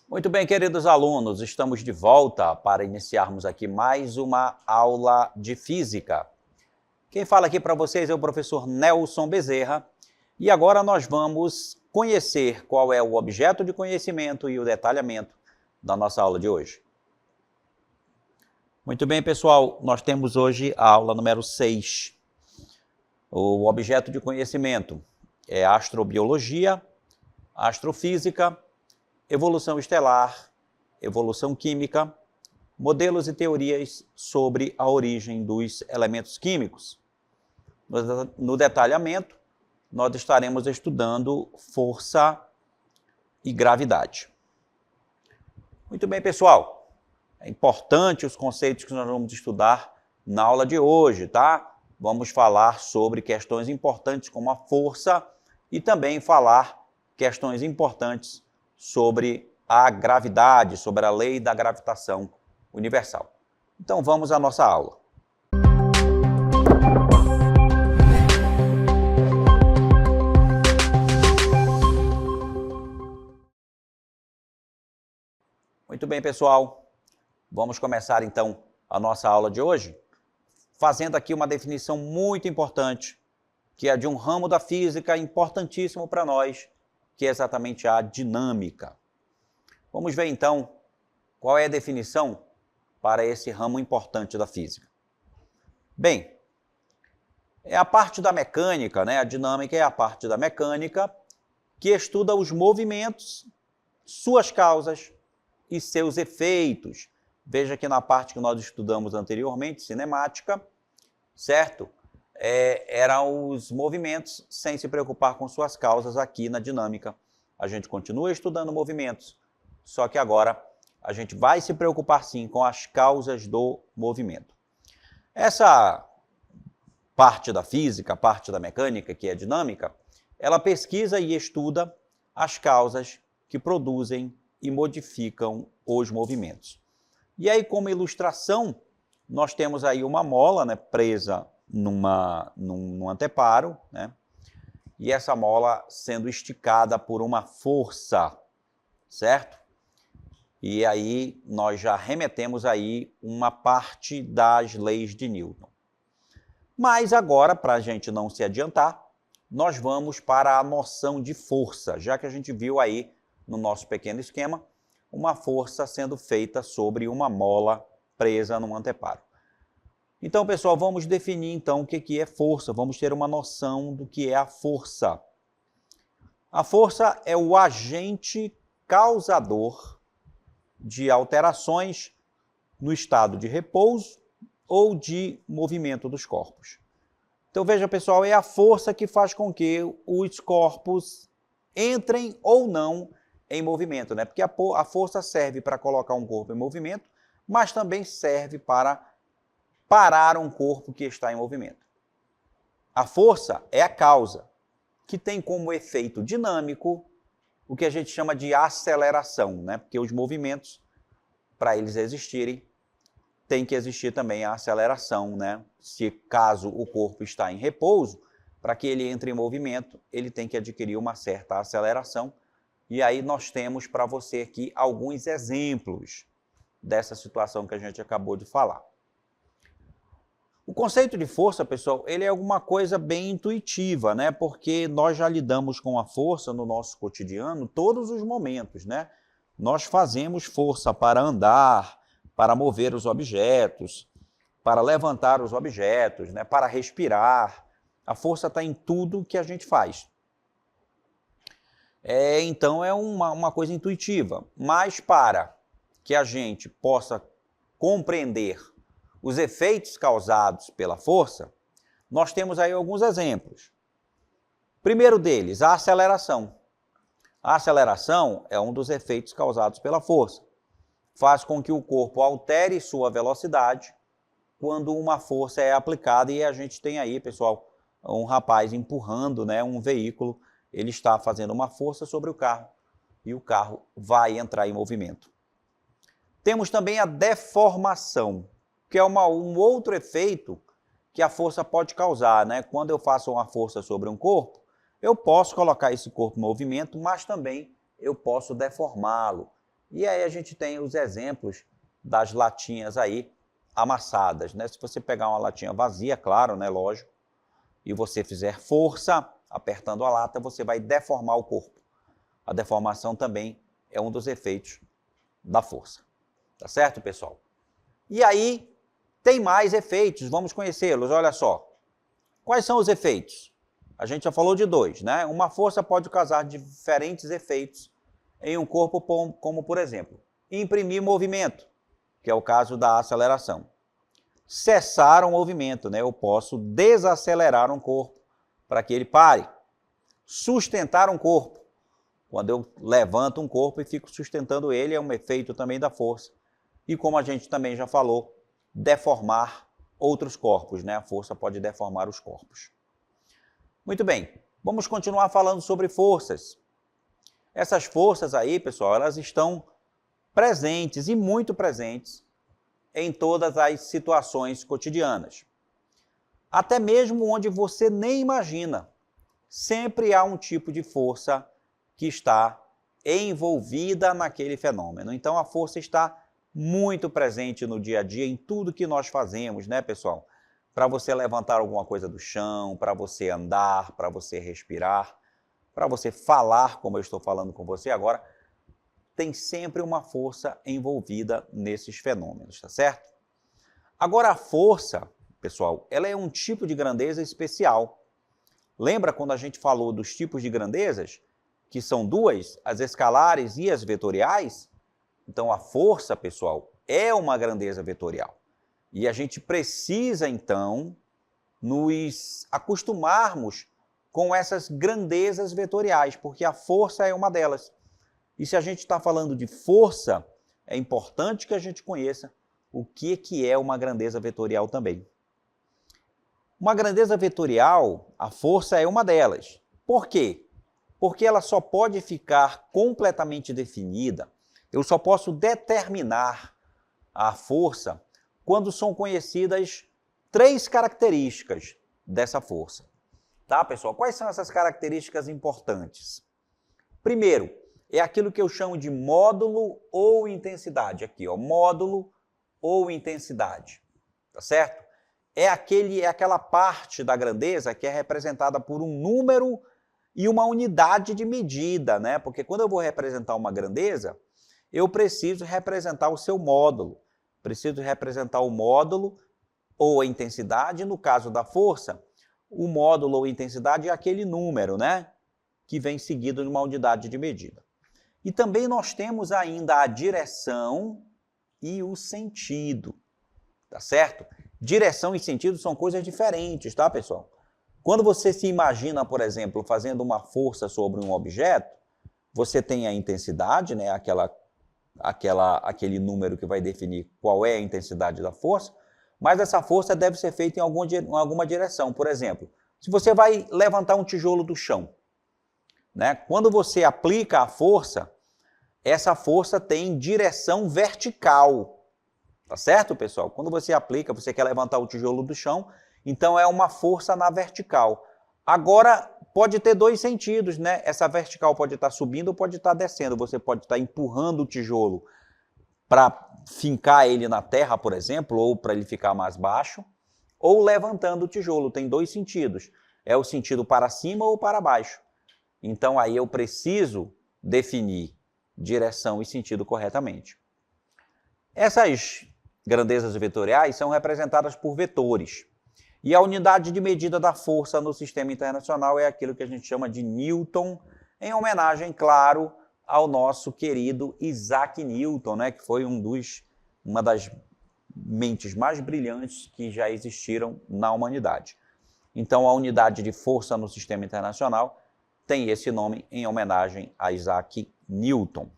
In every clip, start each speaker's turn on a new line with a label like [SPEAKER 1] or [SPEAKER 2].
[SPEAKER 1] Muito bem, queridos alunos, estamos de volta para iniciarmos aqui mais uma aula de física. Quem fala aqui para vocês é o professor Nelson Bezerra e agora nós vamos conhecer qual é o objeto de conhecimento e o detalhamento da nossa aula de hoje. Muito bem, pessoal, nós temos hoje a aula número 6. O objeto de conhecimento é astrobiologia, astrofísica, evolução estelar, evolução química, modelos e teorias sobre a origem dos elementos químicos. No detalhamento, nós estaremos estudando força e gravidade. Muito bem, pessoal. É importante os conceitos que nós vamos estudar na aula de hoje, tá? Vamos falar sobre questões importantes como a força e também falar questões importantes sobre a gravidade, sobre a lei da gravitação universal. Então vamos à nossa aula. Muito bem, pessoal. Vamos começar então a nossa aula de hoje fazendo aqui uma definição muito importante, que é de um ramo da física importantíssimo para nós, que é exatamente a dinâmica. Vamos ver então qual é a definição para esse ramo importante da física. Bem, é a parte da mecânica, né? A dinâmica é a parte da mecânica que estuda os movimentos, suas causas e seus efeitos. Veja que na parte que nós estudamos anteriormente, cinemática, certo? Eram os movimentos sem se preocupar com suas causas. Aqui na dinâmica. A gente continua estudando movimentos, só que agora a gente vai se preocupar sim com as causas do movimento. Essa parte da física, parte da mecânica, que é dinâmica, ela pesquisa e estuda as causas que produzem e modificam os movimentos. E aí, como ilustração, nós temos aí uma mola, né, presa num anteparo, né? E essa mola sendo esticada por uma força, certo? E aí nós já remetemos aí uma parte das leis de Newton. Mas agora, para a gente não se adiantar, nós vamos para a noção de força, já que a gente viu aí no nosso pequeno esquema uma força sendo feita sobre uma mola presa num anteparo. Então, pessoal, vamos definir então o que é força. Vamos ter uma noção do que é a força. A força é o agente causador de alterações no estado de repouso ou de movimento dos corpos. Então, veja, pessoal, é a força que faz com que os corpos entrem ou não em movimento, né? Porque a força serve para colocar um corpo em movimento, mas também serve para parar um corpo que está em movimento. A força é a causa, que tem como efeito dinâmico o que a gente chama de aceleração, né? Porque os movimentos, para eles existirem, tem que existir também a aceleração, né? Se caso o corpo está em repouso, para que ele entre em movimento, ele tem que adquirir uma certa aceleração. E aí nós temos para você aqui alguns exemplos dessa situação que a gente acabou de falar. O conceito de força, pessoal, ele é alguma coisa bem intuitiva, né? Porque nós já lidamos com a força no nosso cotidiano todos os momentos, né? Nós fazemos força para andar, para mover os objetos, para levantar os objetos, né? Para respirar. A força está em tudo que a gente faz. Então é uma coisa intuitiva, mas para que a gente possa compreender os efeitos causados pela força, nós temos aí alguns exemplos. Primeiro deles, a aceleração. A aceleração é um dos efeitos causados pela força. Faz com que o corpo altere sua velocidade quando uma força é aplicada e a gente tem aí, pessoal, um rapaz empurrando, né, um veículo, ele está fazendo uma força sobre o carro e o carro vai entrar em movimento. Temos também a deformação, que é um outro efeito que a força pode causar, né? Quando eu faço uma força sobre um corpo, eu posso colocar esse corpo em movimento, mas também eu posso deformá-lo. E aí a gente tem os exemplos das latinhas aí amassadas, né? Se você pegar uma latinha vazia, claro, né, lógico, e você fizer força apertando a lata, você vai deformar o corpo. A deformação também é um dos efeitos da força. Tá certo, pessoal? E aí tem mais efeitos, vamos conhecê-los, olha só. Quais são os efeitos? A gente já falou de dois, né? Uma força pode causar diferentes efeitos em um corpo, como por exemplo, imprimir movimento, que é o caso da aceleração. Cessar um movimento, né? Eu posso desacelerar um corpo para que ele pare. Sustentar um corpo. Quando eu levanto um corpo e fico sustentando ele, é um efeito também da força. E como a gente também já falou, deformar outros corpos, né? A força pode deformar os corpos. Muito bem, vamos continuar falando sobre forças. Essas forças aí, pessoal, elas estão presentes e muito presentes em todas as situações cotidianas. Até mesmo onde você nem imagina, sempre há um tipo de força que está envolvida naquele fenômeno. Então a força está muito presente no dia a dia, em tudo que nós fazemos, né, pessoal? Para você levantar alguma coisa do chão, para você andar, para você respirar, para você falar, como eu estou falando com você agora, tem sempre uma força envolvida nesses fenômenos, tá certo? Agora a força, pessoal, ela é um tipo de grandeza especial. Lembra quando a gente falou dos tipos de grandezas? Que são duas, as escalares e as vetoriais? Então a força, pessoal, é uma grandeza vetorial. E a gente precisa, então, nos acostumarmos com essas grandezas vetoriais, porque a força é uma delas. E se a gente está falando de força, é importante que a gente conheça o que é uma grandeza vetorial também. Uma grandeza vetorial, a força é uma delas. Por quê? Porque ela só pode ficar completamente definida, eu só posso determinar a força quando são conhecidas três características dessa força. Tá, pessoal? Quais são essas características importantes? Primeiro, é aquilo que eu chamo de módulo ou intensidade. Aqui, ó, módulo ou intensidade. Tá certo? É aquela parte da grandeza que é representada por um número e uma unidade de medida, né? Porque quando eu vou representar uma grandeza, eu preciso representar o seu módulo. Preciso representar o módulo ou a intensidade. No caso da força, o módulo ou intensidade é aquele número, né? Que vem seguido de uma unidade de medida. E também nós temos ainda a direção e o sentido, tá certo? Direção e sentido são coisas diferentes, tá, pessoal? Quando você se imagina, por exemplo, fazendo uma força sobre um objeto, você tem a intensidade, né? Aquele número que vai definir qual é a intensidade da força, mas essa força deve ser feita em alguma direção. Por exemplo, se você vai levantar um tijolo do chão, né? Quando você aplica a força, essa força tem direção vertical. Tá certo, pessoal? Quando você aplica, você quer levantar o tijolo do chão, então é uma força na vertical. Agora, pode ter dois sentidos, né? Essa vertical pode estar subindo ou pode estar descendo. Você pode estar empurrando o tijolo para fincar ele na terra, por exemplo, ou para ele ficar mais baixo, ou levantando o tijolo. Tem dois sentidos. É o sentido para cima ou para baixo. Então, aí eu preciso definir direção e sentido corretamente. Essas grandezas vetoriais são representadas por vetores. E a unidade de medida da força no sistema internacional é aquilo que a gente chama de Newton, em homenagem, claro, ao nosso querido Isaac Newton, né, que foi uma das mentes mais brilhantes que já existiram na humanidade. Então, a unidade de força no sistema internacional tem esse nome em homenagem a Isaac Newton.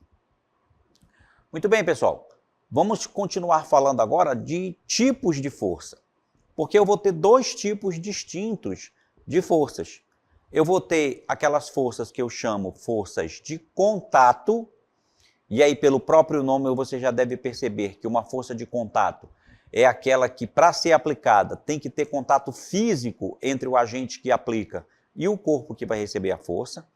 [SPEAKER 1] Muito bem, pessoal. Vamos continuar falando agora de tipos de força, porque eu vou ter dois tipos distintos de forças. Eu vou ter aquelas forças que eu chamo forças de contato, e aí pelo próprio nome você já deve perceber que uma força de contato é aquela que, para ser aplicada, tem que ter contato físico entre o agente que aplica e o corpo que vai receber a força.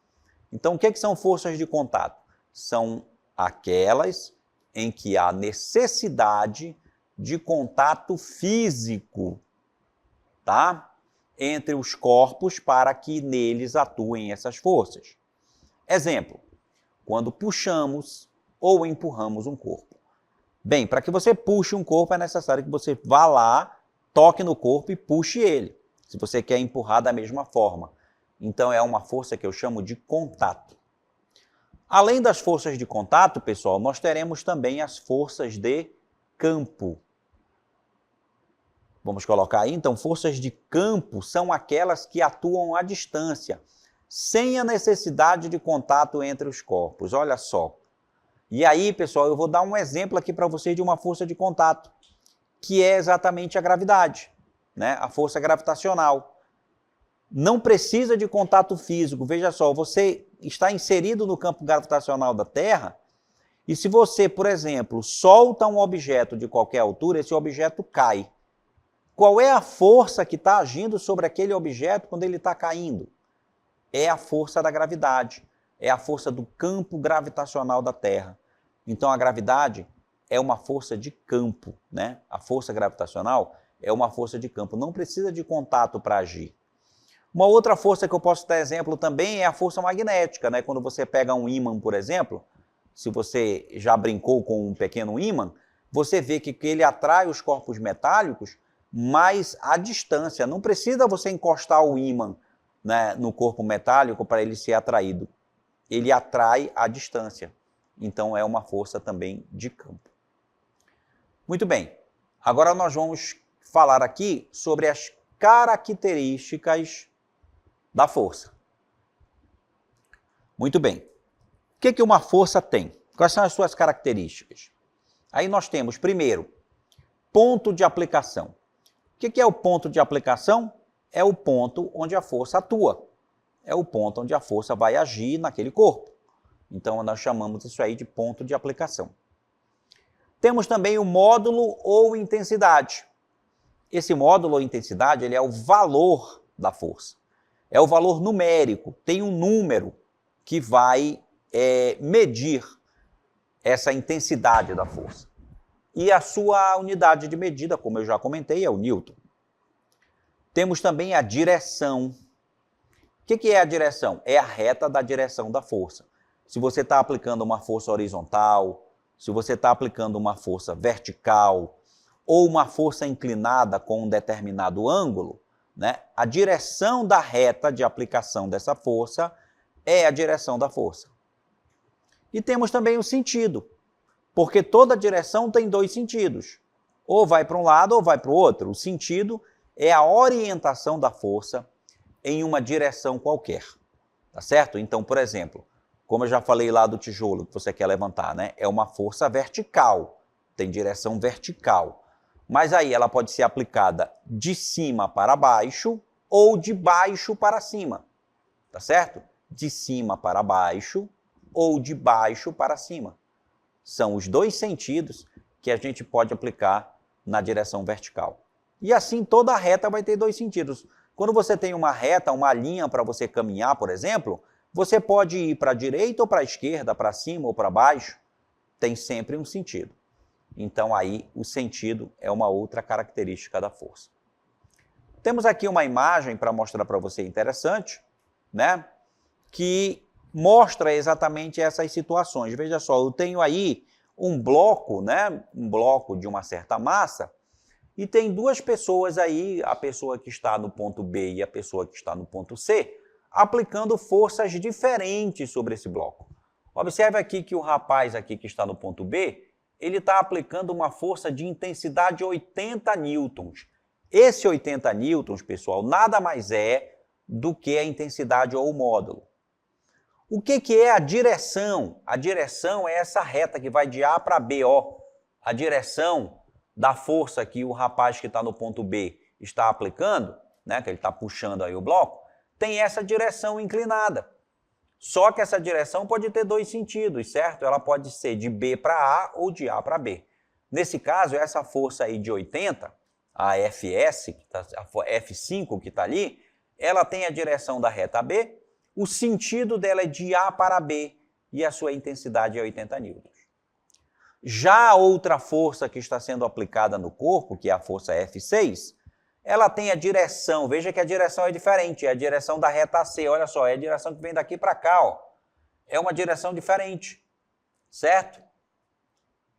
[SPEAKER 1] Então, o que são forças de contato? São Aquelas em que há necessidade de contato físico, tá? Entre os corpos para que neles atuem essas forças. Exemplo, quando puxamos ou empurramos um corpo. Bem, para que você puxe um corpo é necessário que você vá lá, toque no corpo e puxe ele, se você quer empurrar da mesma forma. Então é uma força que eu chamo de contato. Além das forças de contato, pessoal, nós teremos também as forças de campo. Vamos colocar aí, então, forças de campo são aquelas que atuam à distância, sem a necessidade de contato entre os corpos. Olha só. E aí, pessoal, eu vou dar um exemplo aqui para vocês de uma força de contato, que é exatamente a gravidade, né? A força gravitacional. Não precisa de contato físico. Veja só, você está inserido no campo gravitacional da Terra e se você, por exemplo, solta um objeto de qualquer altura, esse objeto cai. Qual é a força que está agindo sobre aquele objeto quando ele está caindo? É a força da gravidade, é a força do campo gravitacional da Terra. Então a gravidade é uma força de campo, né? A força gravitacional é uma força de campo, não precisa de contato para agir. Uma outra força que eu posso dar exemplo também é a força magnética, né? Quando você pega um ímã, por exemplo, se você já brincou com um pequeno ímã, você vê que ele atrai os corpos metálicos, mas à distância. Não precisa você encostar o ímã, né, no corpo metálico para ele ser atraído. Ele atrai à distância. Então é uma força também de campo. Muito bem. Agora nós vamos falar aqui sobre as características da força. Muito bem. O que uma força tem? Quais são as suas características? Aí nós temos, primeiro, ponto de aplicação. O que é o ponto de aplicação? É o ponto onde a força atua. É o ponto onde a força vai agir naquele corpo. Então nós chamamos isso aí de ponto de aplicação. Temos também o módulo ou intensidade. Esse módulo ou intensidade ele é o valor da força. É o valor numérico, tem um número que vai medir essa intensidade da força. E a sua unidade de medida, como eu já comentei, é o Newton. Temos também a direção. O que é a direção? É a reta da direção da força. Se você está aplicando uma força horizontal, se você está aplicando uma força vertical ou uma força inclinada com um determinado ângulo, né, a direção da reta de aplicação dessa força é a direção da força. E temos também o sentido, porque toda direção tem dois sentidos. Ou vai para um lado ou vai para o outro. O sentido é a orientação da força em uma direção qualquer. Tá certo? Então, por exemplo, como eu já falei lá do tijolo que você quer levantar, né? É uma força vertical, tem direção vertical. Mas aí ela pode ser aplicada de cima para baixo ou de baixo para cima. Tá certo? De cima para baixo ou de baixo para cima. São os dois sentidos que a gente pode aplicar na direção vertical. E assim toda reta vai ter dois sentidos. Quando você tem uma reta, uma linha para você caminhar, por exemplo, você pode ir para a direita ou para a esquerda, para cima ou para baixo. Tem sempre um sentido. Então aí o sentido é uma outra característica da força. Temos aqui uma imagem para mostrar para você interessante, né? Que mostra exatamente essas situações. Veja só, eu tenho aí um bloco, né? Um bloco de uma certa massa, e tem duas pessoas aí, a pessoa que está no ponto B e a pessoa que está no ponto C, aplicando forças diferentes sobre esse bloco. Observe aqui que o rapaz aqui que está no ponto B, ele está aplicando uma força de intensidade 80 newtons. Esse 80 newtons, pessoal, nada mais é do que a intensidade ou o módulo. O que é a direção? A direção é essa reta que vai de A para B, ó. A direção da força que o rapaz que está no ponto B está aplicando, né, que ele está puxando aí o bloco, tem essa direção inclinada. Só que essa direção pode ter dois sentidos, certo? Ela pode ser de B para A ou de A para B. Nesse caso, essa força aí de 80, a Fs, a F5 que está ali, ela tem a direção da reta B, o sentido dela é de A para B. e a sua intensidade é 80 newtons. Já a outra força que está sendo aplicada no corpo, que é a força F6, ela tem a direção, veja que a direção é diferente, é a direção da reta AC, olha só, é a direção que vem daqui para cá, ó. É uma direção diferente, certo?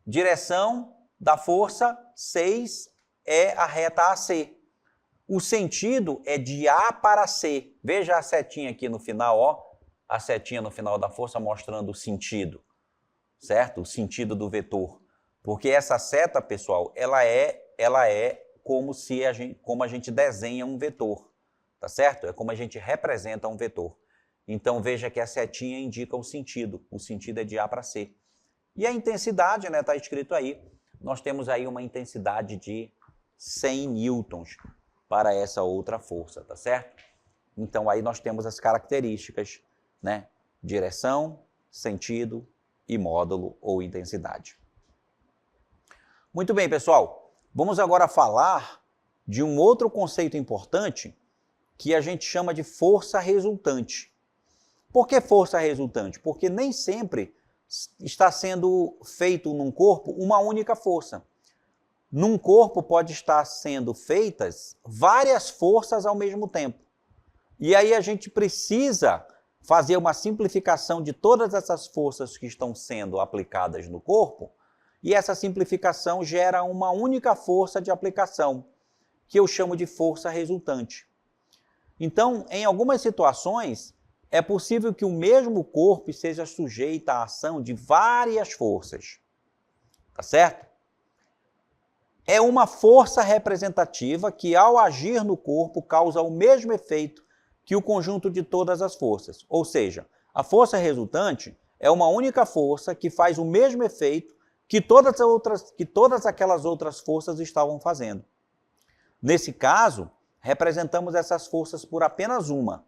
[SPEAKER 1] Direção da força 6 é a reta AC. O sentido é de A para C. Veja a setinha aqui no final, ó, a setinha no final da força mostrando o sentido, certo? O sentido do vetor. Porque essa seta, pessoal, ela é como a gente desenha um vetor, tá certo? É como a gente representa um vetor. Então veja que a setinha indica o sentido é de A para C. E a intensidade, né, tá escrito aí. Nós temos aí uma intensidade de 100 newtons para essa outra força, tá certo? Então aí nós temos as características, né? Direção, sentido e módulo ou intensidade. Muito bem, pessoal. Vamos agora falar de um outro conceito importante que a gente chama de força resultante. Por que força resultante? Porque nem sempre está sendo feito num corpo uma única força. Num corpo pode estar sendo feitas várias forças ao mesmo tempo. E aí a gente precisa fazer uma simplificação de todas essas forças que estão sendo aplicadas no corpo, e essa simplificação gera uma única força de aplicação, que eu chamo de força resultante. Então, em algumas situações, é possível que o mesmo corpo seja sujeito à ação de várias forças. Tá certo? É uma força representativa que, ao agir no corpo, causa o mesmo efeito que o conjunto de todas as forças. Ou seja, a força resultante é uma única força que faz o mesmo efeito que todas aquelas outras forças estavam fazendo. Nesse caso, representamos essas forças por apenas uma,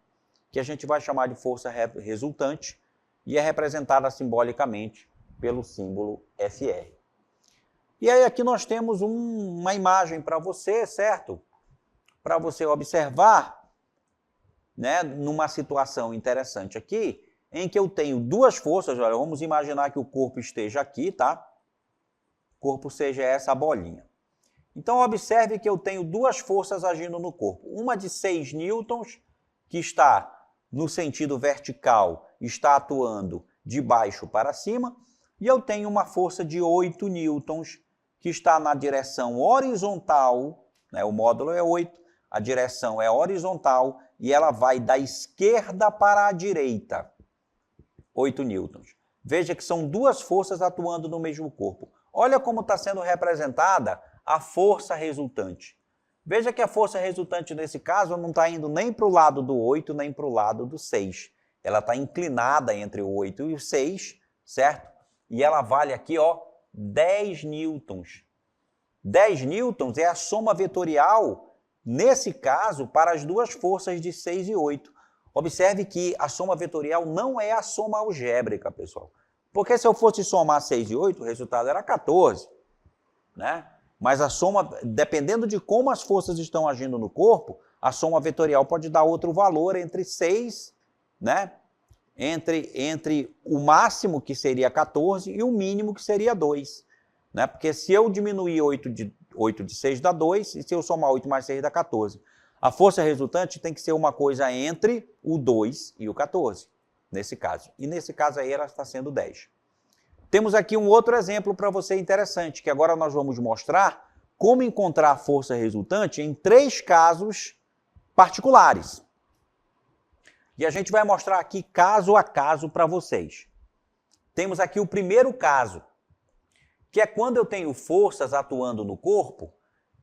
[SPEAKER 1] que a gente vai chamar de força resultante, e é representada simbolicamente pelo símbolo FR. E aí aqui nós temos uma imagem para você, certo? Para você observar, né, numa situação interessante aqui, em que eu tenho duas forças. Olha, vamos imaginar que o corpo esteja aqui, tá? O corpo seja essa bolinha. Então observe que eu tenho duas forças agindo no corpo. Uma de 6 newtons, que está no sentido vertical, está atuando de baixo para cima, e eu tenho uma força de 8 newtons, que está na direção horizontal, né? O módulo é 8, a direção é horizontal, e ela vai da esquerda para a direita, 8 newtons. Veja que são duas forças atuando no mesmo corpo. Olha como está sendo representada a força resultante. Veja que a força resultante nesse caso não está indo nem para o lado do 8, nem para o lado do 6. Ela está inclinada entre o 8 e o 6, certo? E ela vale aqui, ó, 10 newtons. 10 newtons é a soma vetorial, nesse caso, para as duas forças de 6 e 8. Observe que a soma vetorial não é a soma algébrica, pessoal. Porque se eu fosse somar 6 e 8, o resultado era 14, né? Mas a soma, dependendo de como as forças estão agindo no corpo, a soma vetorial pode dar outro valor entre 6, né? Entre o máximo, que seria 14, e o mínimo, que seria 2. Né? Porque se eu diminuir 8 de 6 dá 2, e se eu somar 8 mais 6 dá 14. A força resultante tem que ser uma coisa entre o 2 e o 14, nesse caso. E nesse caso aí ela está sendo 10. Temos aqui um outro exemplo para você interessante, que agora nós vamos mostrar como encontrar a força resultante em 3 casos particulares. E a gente vai mostrar aqui caso a caso para vocês. Temos aqui o primeiro caso, que é quando eu tenho forças atuando no corpo,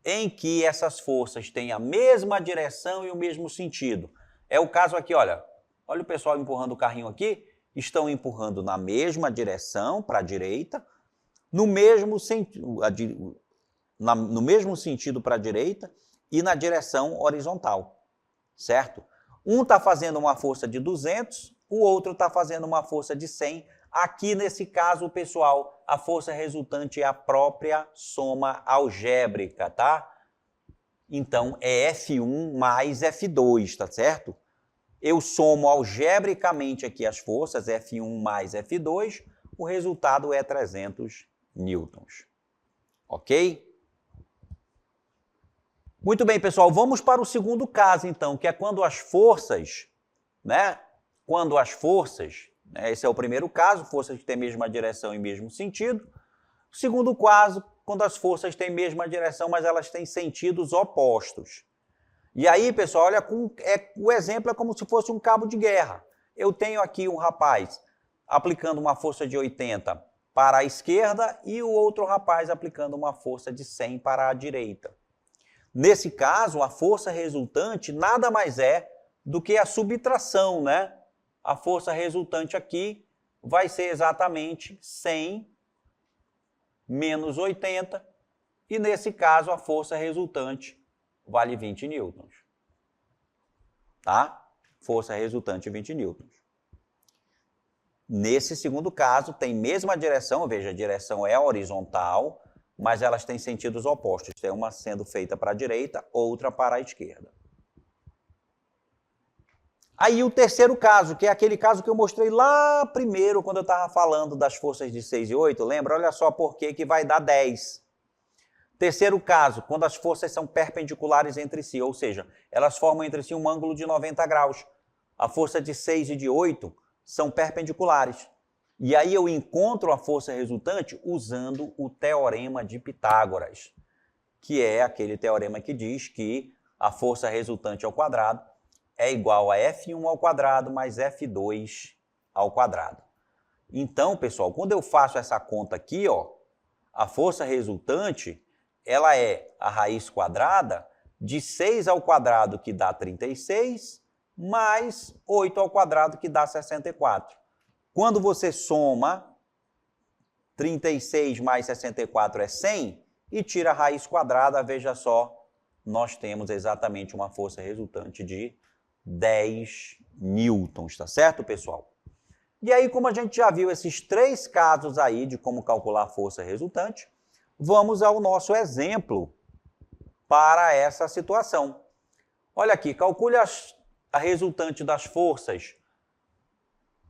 [SPEAKER 1] em que essas forças têm a mesma direção e o mesmo sentido. É o caso aqui, olha o pessoal empurrando o carrinho aqui, estão empurrando na mesma direção, para a direita, no mesmo sentido para a direita e na direção horizontal, certo? Um está fazendo uma força de 200, o outro está fazendo uma força de 100. Aqui, nesse caso, pessoal, a força resultante é a própria soma algébrica, tá? Então, é F1 mais F2, tá certo? eu somo algebricamente aqui as forças, F1 mais F2, o resultado é 300 newtons. Ok? Muito bem, pessoal, vamos para o segundo caso, então, que é quando as forças, esse é o primeiro caso, forças que têm mesma direção e mesmo sentido. O segundo caso, quando as forças têm mesma direção, mas elas têm sentidos opostos. E aí, pessoal, olha, o exemplo é como se fosse um cabo de guerra. Eu tenho aqui um rapaz aplicando uma força de 80 para a esquerda e o outro rapaz aplicando uma força de 100 para a direita. Nesse caso, a força resultante nada mais é do que a subtração, né? A força resultante aqui vai ser exatamente 100 menos 80, e nesse caso a força resultante vale 20 newtons. Tá? Força resultante 20 newtons. Nesse segundo caso, tem mesma direção, veja, a direção é horizontal, mas elas têm sentidos opostos. Tem uma sendo feita para a direita, outra para a esquerda. Aí o terceiro caso, que é aquele caso que eu mostrei lá primeiro, quando eu estava falando das forças de 6 e 8, lembra? Olha só por que vai dar 10. Terceiro caso, quando as forças são perpendiculares entre si, ou seja, elas formam entre si um ângulo de 90 graus. A força de 6 e de 8 são perpendiculares. E aí eu encontro a força resultante usando o teorema de Pitágoras, que é aquele teorema que diz que a força resultante ao quadrado é igual a F1 ao quadrado mais F2 ao quadrado. Então, pessoal, quando eu faço essa conta aqui, ó, a força resultante, ela é a raiz quadrada de 6 ao quadrado, que dá 36, mais 8 ao quadrado, que dá 64. Quando você soma 36 mais 64 é 100 e tira a raiz quadrada, veja só, nós temos exatamente uma força resultante de 10 newtons, tá certo, pessoal? E aí, como a gente já viu esses três casos aí de como calcular a força resultante, vamos ao nosso exemplo para essa situação. Olha aqui, calcule a resultante das forças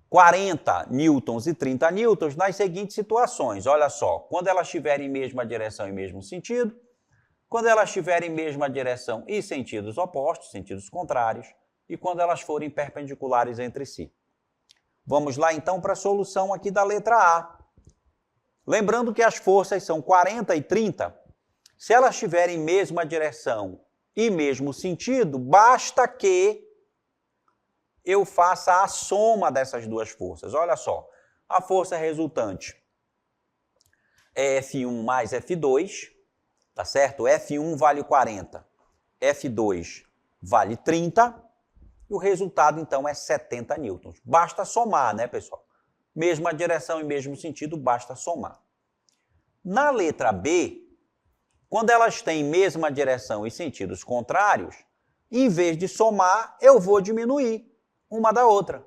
[SPEAKER 1] 40 newtons e 30 newtons nas seguintes situações. Olha só, quando elas estiverem em mesma direção e mesmo sentido, quando elas estiverem em mesma direção e sentidos opostos, sentidos contrários, e quando elas forem perpendiculares entre si. Vamos lá então para a solução aqui da letra A. Lembrando que as forças são 40 e 30, se elas estiverem em mesma direção e mesmo sentido, basta que eu faça a soma dessas duas forças. Olha só, a força resultante é F1 mais F2, tá certo? F1 vale 40, F2 vale 30, e o resultado, então, é 70 newtons. Basta somar, né, pessoal? Mesma direção e mesmo sentido, basta somar. Na letra B, quando elas têm mesma direção e sentidos contrários, em vez de somar, eu vou diminuir uma da outra.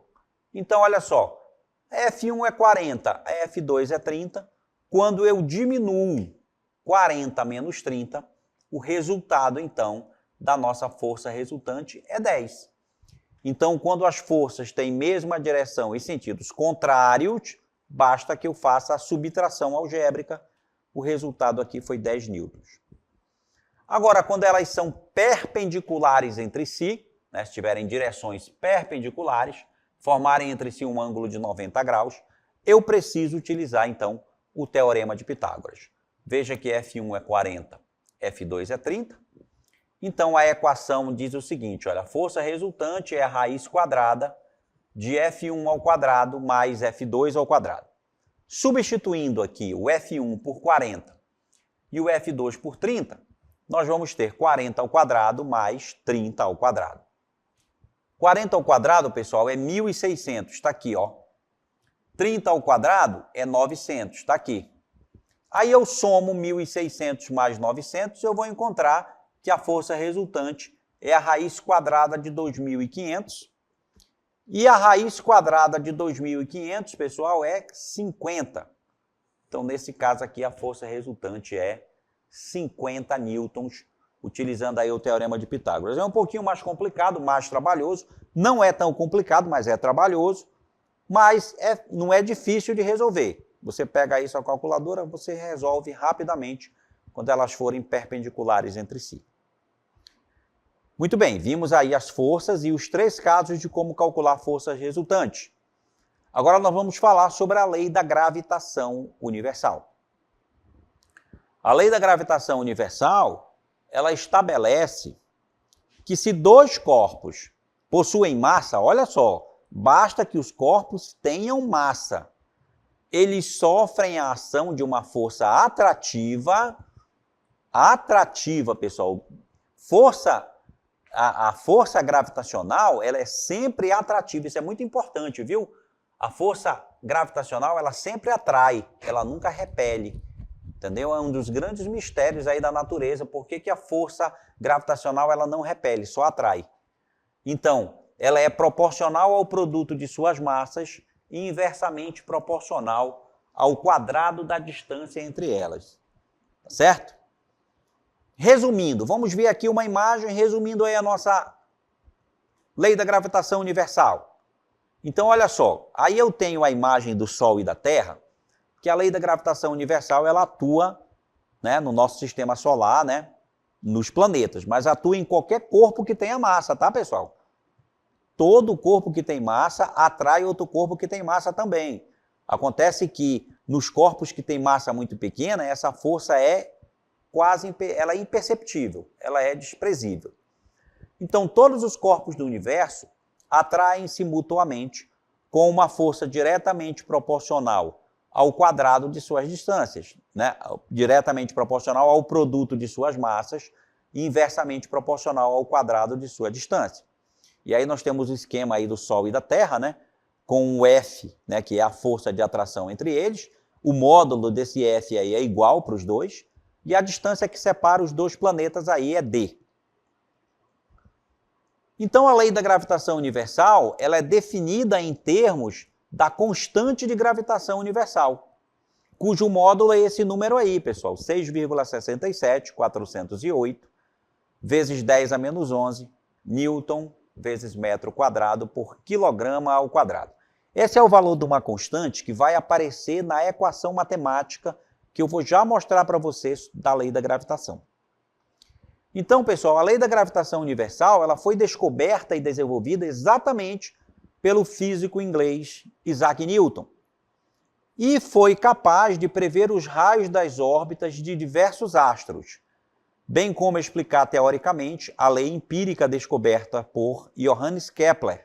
[SPEAKER 1] Então, olha só, F1 é 40, F2 é 30. Quando eu diminuo 40 menos 30, o resultado, então, da nossa força resultante é 10. Então, quando as forças têm mesma direção e sentidos contrários, basta que eu faça a subtração algébrica. O resultado aqui foi 10 newtons. Agora, quando elas são perpendiculares entre si, né, se tiverem direções perpendiculares, formarem entre si um ângulo de 90 graus, eu preciso utilizar, então, o teorema de Pitágoras. Veja que F1 é 40, F2 é 30. Então, a equação diz o seguinte, olha, a força resultante é a raiz quadrada de F1 ao quadrado mais F2 ao quadrado. Substituindo aqui o F1 por 40 e o F2 por 30, nós vamos ter 40 ao quadrado mais 30 ao quadrado. 40 ao quadrado, pessoal, é 1.600, está aqui, ó. 30 ao quadrado é 900, está aqui. Aí eu somo 1.600 mais 900 e eu vou encontrar que a força resultante é a raiz quadrada de 2.500. E a raiz quadrada de 2.500, pessoal, é 50. Então, nesse caso aqui, a força resultante é 50 newtons utilizando aí o Teorema de Pitágoras. É um pouquinho mais complicado, mais trabalhoso, não é tão complicado, mas é trabalhoso, mas não é difícil de resolver. Você pega aí sua calculadora, você resolve rapidamente quando elas forem perpendiculares entre si. Muito bem, vimos aí as forças e os 3 casos de como calcular forças resultantes. Agora nós vamos falar sobre a lei da gravitação universal. A lei da gravitação universal, ela estabelece que se 2 corpos possuem massa, olha só, basta que os corpos tenham massa, eles sofrem a ação de uma força atrativa, pessoal, a força gravitacional, ela é sempre atrativa, isso é muito importante, viu? A força gravitacional, ela sempre atrai, ela nunca repele, entendeu? É um dos grandes mistérios aí da natureza, por que a força gravitacional, ela não repele, só atrai. Então, ela é proporcional ao produto de suas massas e inversamente proporcional ao quadrado da distância entre elas, tá certo? Resumindo, vamos ver aqui uma imagem resumindo aí a nossa lei da gravitação universal. Então, olha só, aí eu tenho a imagem do Sol e da Terra, que a lei da gravitação universal, ela atua, né, no nosso sistema solar, né, nos planetas, mas atua em qualquer corpo que tenha massa, tá, pessoal? Todo corpo que tem massa atrai outro corpo que tem massa também. Acontece que nos corpos que têm massa muito pequena, essa força ela é imperceptível, ela é desprezível. Então, todos os corpos do universo atraem-se mutuamente com uma força diretamente proporcional ao quadrado de suas distâncias, né? Diretamente proporcional ao produto de suas massas e inversamente proporcional ao quadrado de sua distância. E aí nós temos o esquema aí do Sol e da Terra, né? Com o F, né, que é a força de atração entre eles. O módulo desse F aí é igual para os dois. E a distância que separa os 2 planetas aí é D. Então, a lei da gravitação universal, ela é definida em termos da constante de gravitação universal, cujo módulo é esse número aí, pessoal, 6,67408 vezes 10 a menos 11 Newton vezes metro quadrado por quilograma ao quadrado. Esse é o valor de uma constante que vai aparecer na equação matemática que eu vou já mostrar para vocês da lei da gravitação. Então, pessoal, a lei da gravitação universal, ela foi descoberta e desenvolvida exatamente pelo físico inglês Isaac Newton. E foi capaz de prever os raios das órbitas de diversos astros, bem como explicar teoricamente a lei empírica descoberta por Johannes Kepler,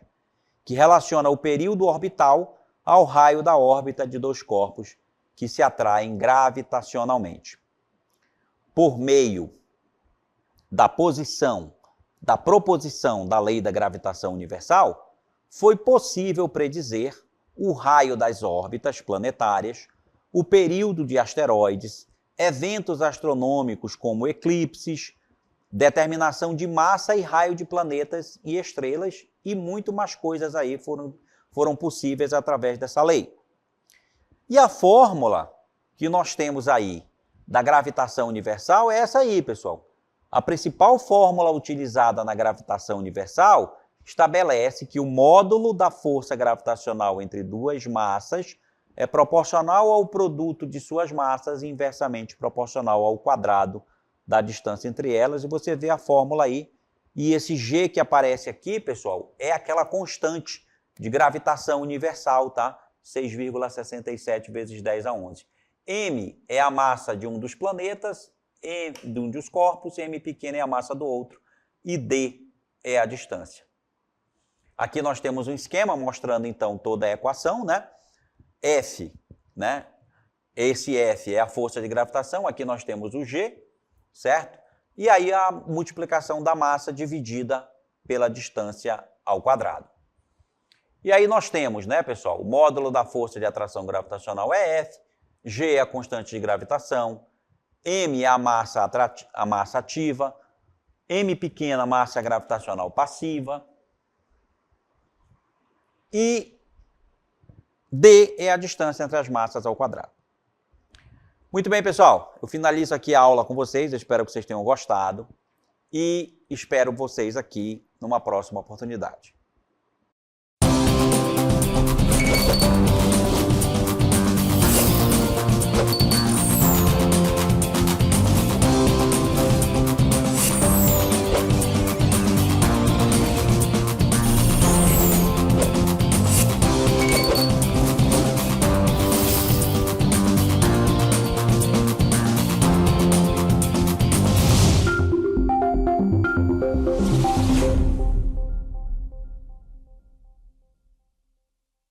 [SPEAKER 1] que relaciona o período orbital ao raio da órbita de 2 corpos que se atraem gravitacionalmente. Por meio da proposição da lei da gravitação universal, foi possível predizer o raio das órbitas planetárias, o período de asteroides, eventos astronômicos como eclipses, determinação de massa e raio de planetas e estrelas e muito mais coisas aí foram possíveis através dessa lei. E a fórmula que nós temos aí da gravitação universal é essa aí, pessoal. A principal fórmula utilizada na gravitação universal estabelece que o módulo da força gravitacional entre 2 massas é proporcional ao produto de suas massas e inversamente proporcional ao quadrado da distância entre elas. E você vê a fórmula aí. E esse G que aparece aqui, pessoal, é aquela constante de gravitação universal, tá? 6,67 vezes 10 a 11. M é a massa de um dos planetas, de um dos corpos, M pequena é a massa do outro, e D é a distância. Aqui nós temos um esquema mostrando, então, toda a equação, né? F, né? Esse F é a força de gravitação, aqui nós temos o G, certo? E aí a multiplicação da massa dividida pela distância ao quadrado. E aí nós temos, né, pessoal, o módulo da força de atração gravitacional é F, G é a constante de gravitação, M é a massa ativa, M pequena, massa gravitacional passiva, e D é a distância entre as massas ao quadrado. Muito bem, pessoal, eu finalizo aqui a aula com vocês, eu espero que vocês tenham gostado. e espero vocês aqui numa próxima oportunidade.